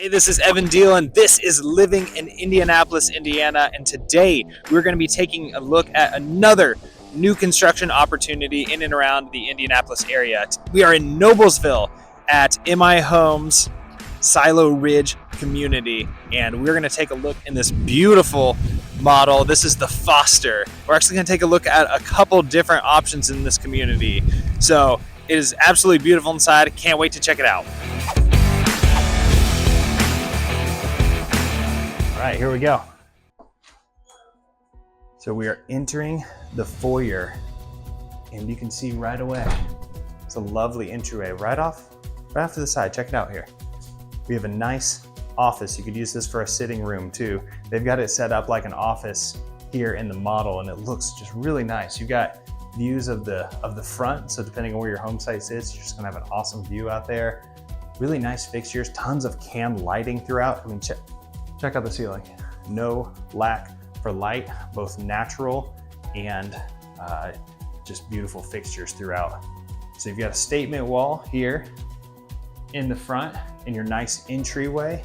Hey, this is Evan Deal, and this is Living in Indianapolis, Indiana. And today we're going to be taking a look at another new construction opportunity in and around the Indianapolis area. We are in Noblesville at MI Homes Silo Ridge community, and we're going to take a look in this beautiful model. This is the Foster. We're actually going to take a look at a couple different options in this community. So it is absolutely beautiful inside. Can't wait to check it out. All right, here we go. So we are entering the foyer, and you can see right away, it's a lovely entryway right off to the side. Check it out here. We have a nice office. You could use this for a sitting room too. They've got it set up like an office here in the model, and it looks just really nice. You got views of the front, so depending on where your home site sits, you're just gonna have an awesome view out there. Really nice fixtures, tons of cam lighting throughout. I mean, check out the ceiling. No lack for light, both natural and just beautiful fixtures throughout. So you've got a statement wall here in the front and your nice entryway.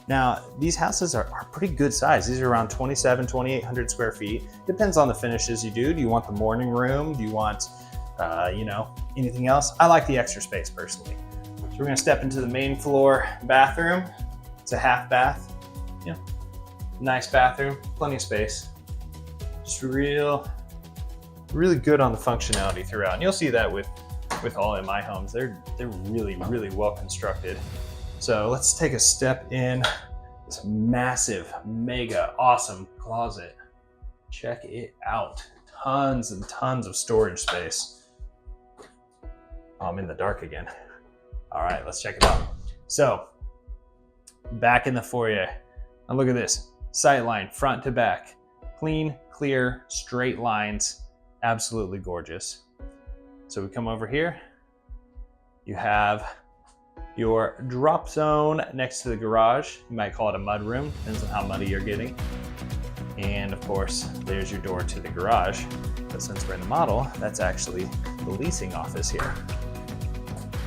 Now, these houses are pretty good size. These are around 2,800 square feet. Depends on the finishes you do. Do you want the morning room? Do you want, anything else? I like the extra space personally. So we're gonna step into the main floor bathroom. It's a half bath. Yeah, nice bathroom, plenty of space. Just really good on the functionality throughout. And you'll see that with all MI homes. They're really well constructed. So let's take a step in this massive, mega awesome closet. Check it out. Tons and tons of storage space. Oh, I'm in the dark again. All right, let's check it out. So back in the foyer, and look at this, sight line front to back. Clean, clear, straight lines, absolutely gorgeous. So we come over here, you have your drop zone next to the garage. You might call it a mud room, depends on how muddy you're getting. And of course, there's your door to the garage. But since we're in the model, that's actually the leasing office here.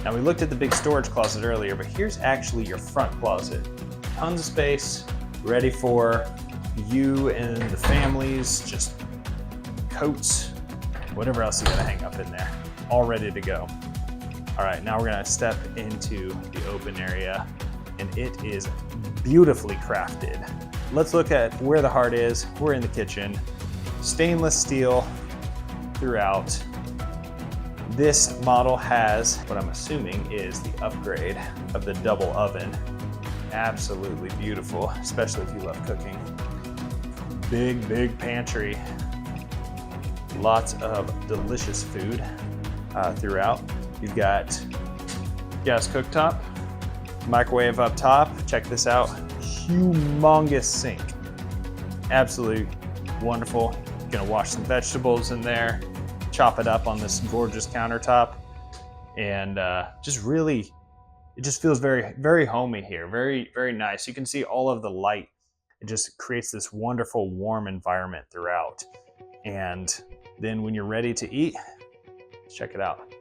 Now we looked at the big storage closet earlier, but here's actually your front closet. Tons of space, ready for you and the families, just coats, whatever else you gotta hang up in there, all ready to go. All right, now we're gonna step into the open area, and it is beautifully crafted. Let's look at where the heart is. We're in the kitchen. Stainless steel throughout. This model has what I'm assuming is the upgrade of the double oven. Absolutely beautiful, especially if you love cooking. Big pantry. Lots of delicious food throughout. You've got gas cooktop, microwave up top. Check this out, humongous sink. Absolutely wonderful. You're gonna wash some vegetables in there, chop it up on this gorgeous countertop, and it just feels very homey here, very nice. You can see all of the light. It just creates this wonderful warm environment throughout. And then when you're ready to eat, check it out.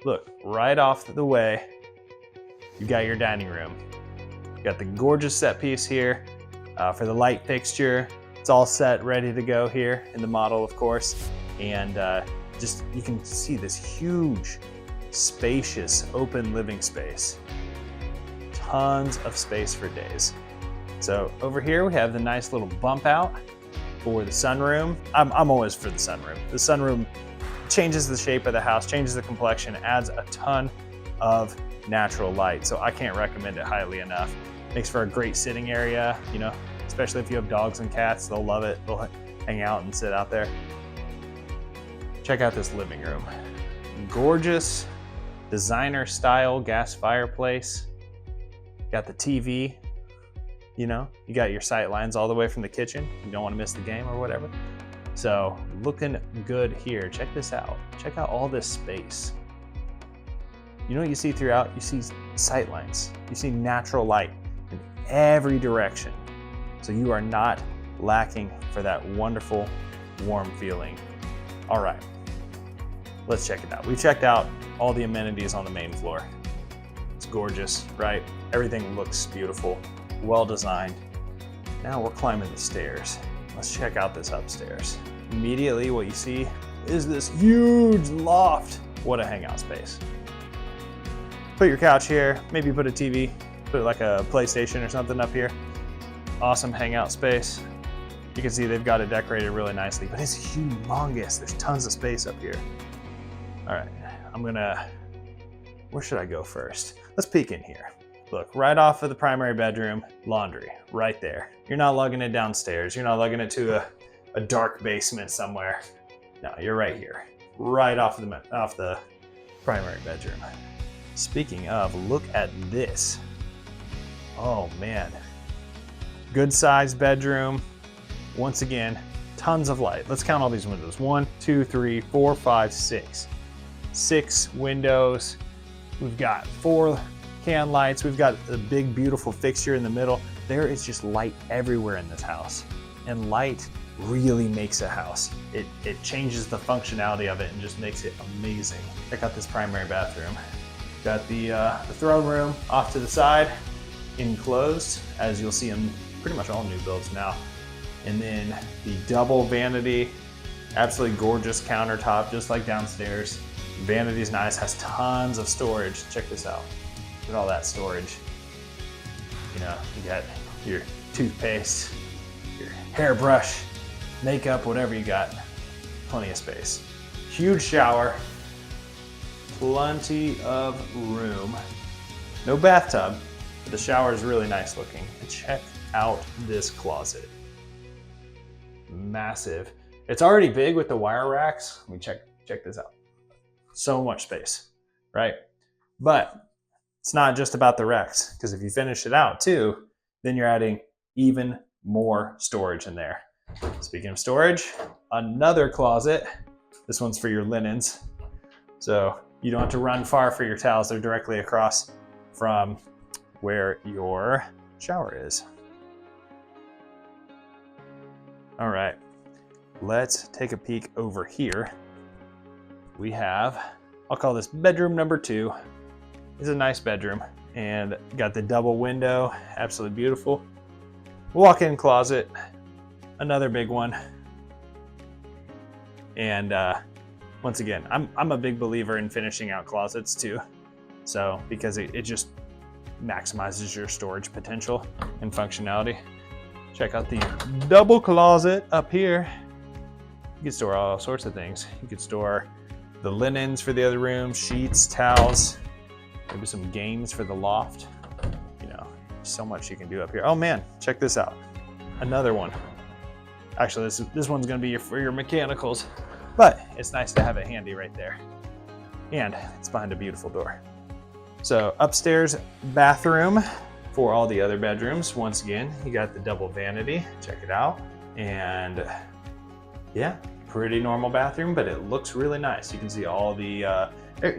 Look, right off the way, you got your dining room. You got the gorgeous set piece here for the light fixture. It's all set, ready to go here in the model, of course. And just you can see this huge, spacious, open living space. Tons of space for days. So over here we have the nice little bump out for the sunroom. I'm always for the sunroom. The sunroom changes the shape of the house, changes the complexion, adds a ton of natural light. So I can't recommend it highly enough. Makes for a great sitting area, especially if you have dogs and cats, they'll love it. They'll hang out and sit out there. Check out this living room. Gorgeous designer style gas fireplace. Got the TV, you got your sight lines all the way from the kitchen. You don't want to miss the game or whatever. So looking good here. Check this out. Check out all this space. You know what you see throughout? You see sight lines. You see natural light in every direction. So you are not lacking for that wonderful, warm feeling. All right, let's check it out. We checked out all the amenities on the main floor. Let's gorgeous, right? Everything looks beautiful, well designed. Now we're climbing the stairs. Let's check out this upstairs. Immediately what you see is this huge loft. What a hangout space. Put your couch here, maybe put a TV, put like a PlayStation or something up here. Awesome hangout space. You can see they've got it decorated really nicely, but it's humongous. There's tons of space up here. All right, where should I go first? Let's peek in here. Look, right off of the primary bedroom, laundry, right there. You're not lugging it downstairs. You're not lugging it to a dark basement somewhere. No, you're right here, right off the primary bedroom. Speaking of, look at this. Oh man, good sized bedroom. Once again, tons of light. Let's count all these windows. 1, 2, 3, 4, 5, 6. 6 windows. We've got 4 can lights. We've got a big, beautiful fixture in the middle. There is just light everywhere in this house. And light really makes a house. It changes the functionality of it and just makes it amazing. Check out this primary bathroom. Got the throne room off to the side, enclosed, as you'll see in pretty much all new builds now. And then the double vanity, absolutely gorgeous countertop, just like downstairs. Vanity's nice, has tons of storage. Check this out. Look at all that storage. You know, you got your toothpaste, your hairbrush, makeup, whatever you got. Plenty of space. Huge shower, plenty of room. No bathtub, but the shower is really nice looking. And check out this closet. Massive. It's already big with the wire racks. Let me check this out. So much space, right? But it's not just about the racks, because if you finish it out too, then you're adding even more storage in there. Speaking of storage, another closet. This one's for your linens. So you don't have to run far for your towels. They're directly across from where your shower is. All right, let's take a peek over here. We have, I'll call this bedroom number 2. It's a nice bedroom and got the double window, absolutely beautiful. Walk-in closet, another big one. And once again, I'm a big believer in finishing out closets too. So, because it just maximizes your storage potential and functionality. Check out the double closet up here. You can store all sorts of things. You could store the linens for the other room, sheets, towels, maybe some games for the loft. You know, so much you can do up here. Oh man, check this out. Another one. Actually, this one's gonna be for your mechanicals, but it's nice to have it handy right there. And it's behind a beautiful door. So upstairs bathroom for all the other bedrooms. Once again, you got the double vanity, check it out. And yeah, pretty normal bathroom, but it looks really nice. You can see all the,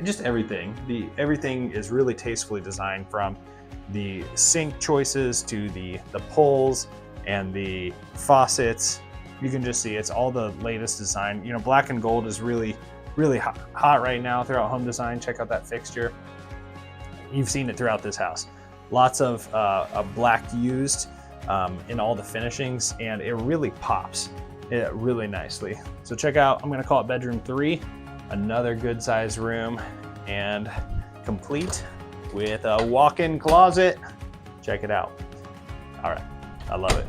just everything. Everything is really tastefully designed, from the sink choices to the pulls and the faucets. You can just see it's all the latest design. You know, black and gold is really hot right now throughout home design. Check out that fixture. You've seen it throughout this house. Lots of black used in all the finishings, and it really pops really nicely. So check out, I'm gonna call it bedroom 3, another good sized room, and complete with a walk-in closet. Check it out. All right, I love it.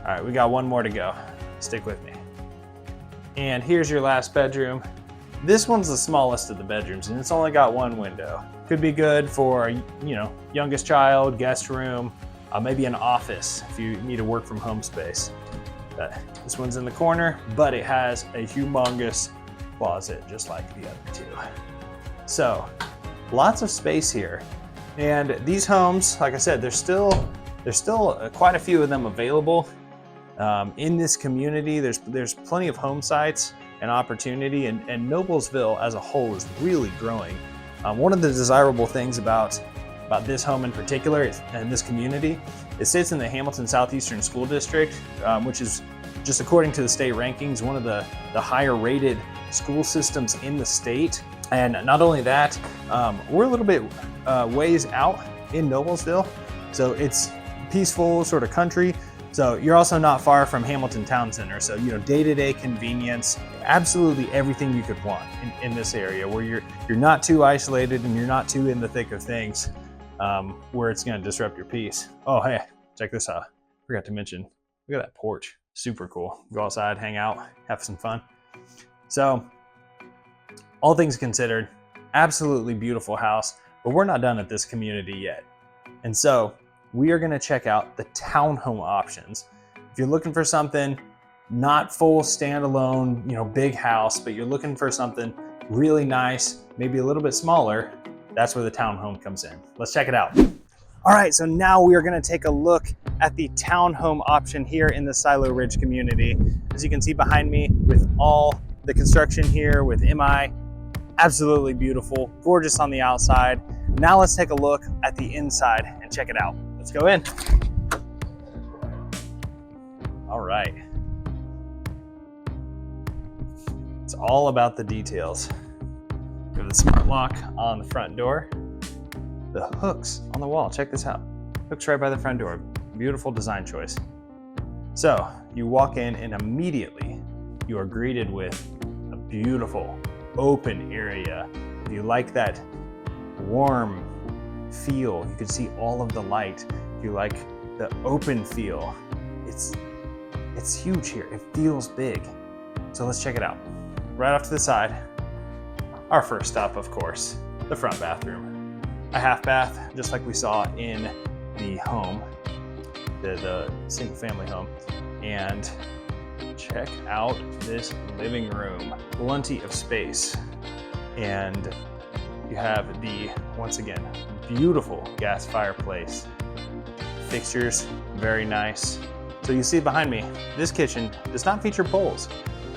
All right, we got one more to go. Stick with me. And here's your last bedroom. This one's the smallest of the bedrooms, and it's only got 1 window. Could be good for, you know, youngest child, guest room, maybe an office if you need a work from home space. This one's in the corner, but it has a humongous closet just like the other 2. So lots of space here. And these homes, like I said, there's still quite a few of them available in this community. There's plenty of home sites and opportunity, and Noblesville as a whole is really growing. One of the desirable things about this home in particular and this community, it sits in the Hamilton Southeastern School District, which is, just according to the state rankings, one of the higher rated school systems in the state. And not only that, we're a little bit ways out in Noblesville, so it's peaceful sort of country. So you're also not far from Hamilton Town Center. So, you know, day-to-day convenience, absolutely everything you could want in this area where you're not too isolated and you're not too in the thick of things where it's gonna disrupt your peace. Oh, hey, check this out. Forgot to mention, look at that porch. Super cool. Go outside, hang out, have some fun. So, all things considered, absolutely beautiful house, but we're not done at this community yet. And so, we are gonna check out the townhome options. If you're looking for something not full standalone, you know, big house, but you're looking for something really nice, maybe a little bit smaller, that's where the townhome comes in. Let's check it out. All right, so now we are gonna take a look at the townhome option here in the Silo Ridge community. As you can see behind me with all the construction here with MI, absolutely beautiful, gorgeous on the outside. Now let's take a look at the inside and check it out. Let's go in. All right. It's all about the details. We have the smart lock on the front door. The hooks on the wall, check this out. Hooks right by the front door. Beautiful design choice. So you walk in and immediately you are greeted with a beautiful open area. If you like that warm feel, you can see all of the light. If you like the open feel, it's huge here. It feels big. So let's check it out. Right off to the side, our first stop, of course, the front bathroom. A half bath, just like we saw in the home, the single family home. And check out this living room. Plenty of space. And you have the, once again, beautiful gas fireplace. Fixtures, very nice. So you see behind me, this kitchen does not feature bowls.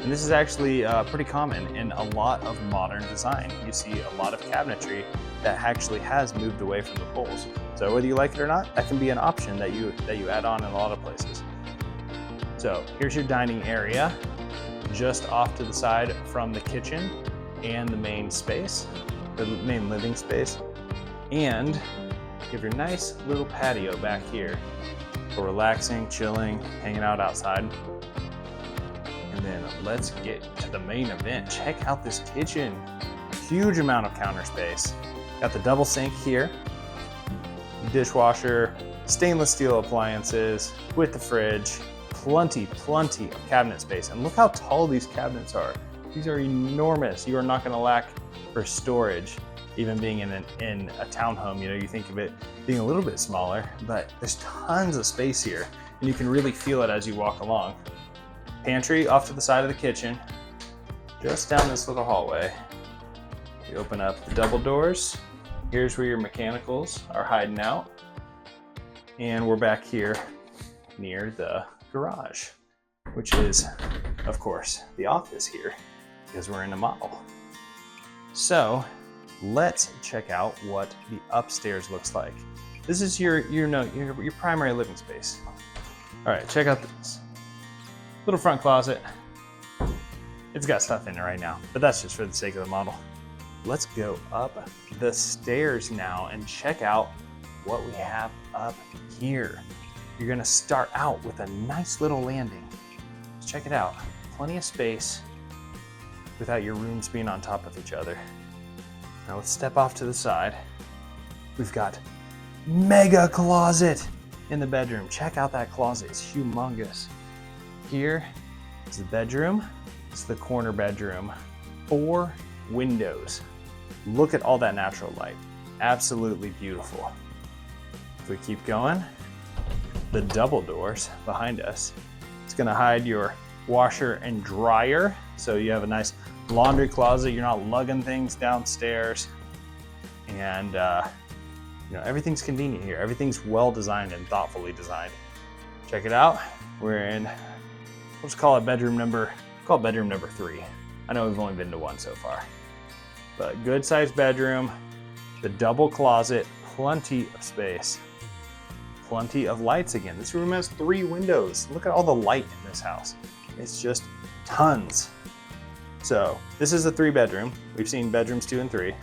And this is actually pretty common in a lot of modern design. You see a lot of cabinetry that actually has moved away from the bowls. So whether you like it or not, that can be an option that you add on in a lot of places. So here's your dining area, just off to the side from the kitchen and the main space, the main living space. And you have your nice little patio back here for relaxing, chilling, hanging out outside. And then let's get to the main event. Check out this kitchen. Huge amount of counter space. Got the double sink here, dishwasher, stainless steel appliances with the fridge, plenty of cabinet space. And look how tall these cabinets are. These are enormous. You are not gonna lack for storage, even being in a townhome. You know, you think of it being a little bit smaller, but there's tons of space here and you can really feel it as you walk along. Pantry off to the side of the kitchen, just down this little hallway. You open up the double doors. Here's where your mechanicals are hiding out. And we're back here near the garage, which is, of course, the office here because we're in a model. So let's check out what the upstairs looks like. This is your primary living space. All right, check out this little front closet. It's got stuff in it right now, but that's just for the sake of the model. Let's go up the stairs now and check out what we have up here. You're gonna start out with a nice little landing. Let's check it out. Plenty of space without your rooms being on top of each other. Now let's step off to the side. We've got mega closet in the bedroom. Check out that closet, it's humongous. Here is the bedroom. It's the corner bedroom. 4 windows. Look at all that natural light. Absolutely beautiful. If we keep going, the double doors behind us. It's gonna hide your washer and dryer. So you have a nice laundry closet. You're not lugging things downstairs. And everything's convenient here. Everything's well designed and thoughtfully designed. Check it out. We're in, let's call it bedroom number 3. I know we've only been to 1 so far, but good sized bedroom, the double closet, plenty of space, plenty of lights again. This room has 3 windows. Look at all the light in this house. It's just tons. So this is a 3-bedroom. We've seen bedrooms 2 and 3.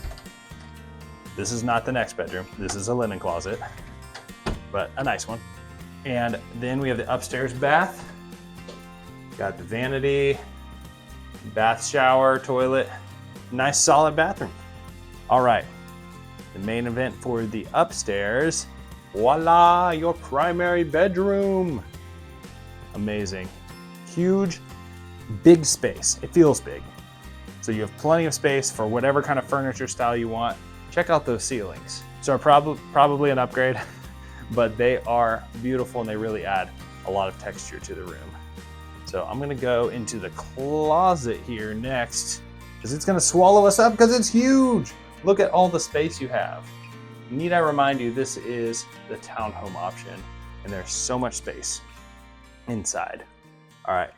This is not the next bedroom. This is a linen closet, but a nice one. And then we have the upstairs bath. Got the vanity, bath, shower, toilet, nice solid bathroom. All right, the main event for the upstairs. Voila, your primary bedroom. Amazing, huge, big space. It feels big. So you have plenty of space for whatever kind of furniture style you want. Check out those ceilings. So probably an upgrade, but they are beautiful and they really add a lot of texture to the room. So I'm gonna go into the closet here next because it's gonna swallow us up because it's huge. Look at all the space you have. Need I remind you, this is the townhome option and there's so much space inside. All right.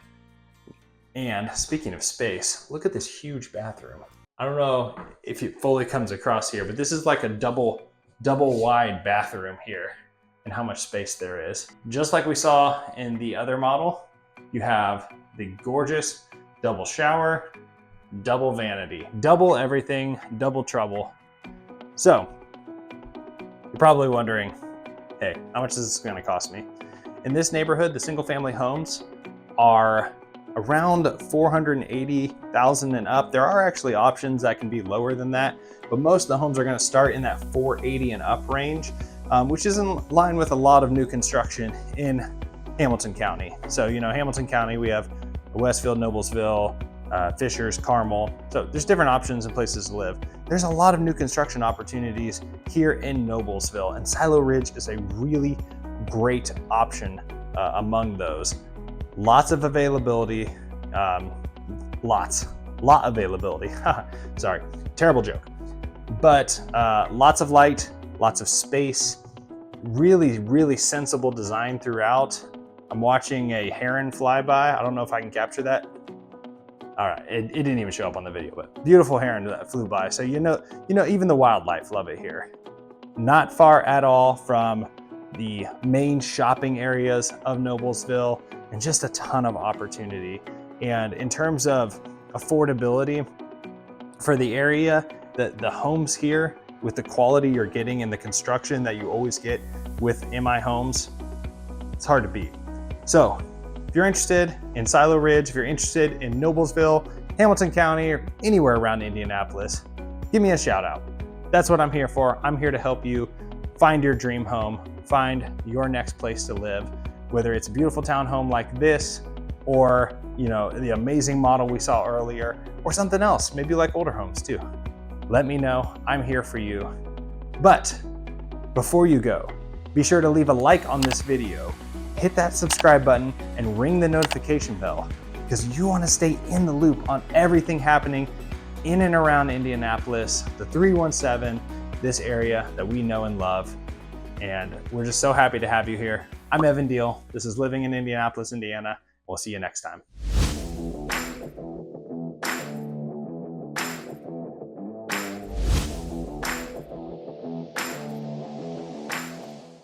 And speaking of space, look at this huge bathroom. I don't know if it fully comes across here, but this is like a double wide bathroom here and how much space there is. Just like we saw in the other model, you have the gorgeous double shower, double vanity, double everything, double trouble. So you're probably wondering, hey, how much is this gonna cost me? In this neighborhood, the single family homes are around $480,000 and up. There are actually options that can be lower than that, but most of the homes are going to start in that $480,000 and up range, which is in line with a lot of new construction in Hamilton County. So, you know, Hamilton County, we have Westfield, Noblesville, Fishers, Carmel. So there's different options and places to live. There's a lot of new construction opportunities here in Noblesville, and Silo Ridge is a really great option among those. Lots of availability, lot availability. Sorry, terrible joke. But lots of light, lots of space, really sensible design throughout. I'm watching a heron fly by. I don't know if I can capture that. All right, it didn't even show up on the video, but beautiful heron that flew by. So you know, even the wildlife love it here. Not far at all from the main shopping areas of Noblesville, and just a ton of opportunity. And in terms of affordability for the area, the homes here with the quality you're getting and the construction that you always get with MI homes, it's hard to beat. So if you're interested in Silo Ridge, if you're interested in Noblesville, Hamilton County, or anywhere around Indianapolis, give me a shout out. That's what I'm here for. I'm here to help you find your dream home, find your next place to live, whether it's a beautiful townhome like this, or the amazing model we saw earlier, or something else, maybe like older homes too. Let me know, I'm here for you. But before you go, be sure to leave a like on this video, hit that subscribe button, and ring the notification bell, because you want to stay in the loop on everything happening in and around Indianapolis, the 317, this area that we know and love. And we're just so happy to have you here. I'm Evan Deal. This is Living in Indianapolis, Indiana. We'll see you next time.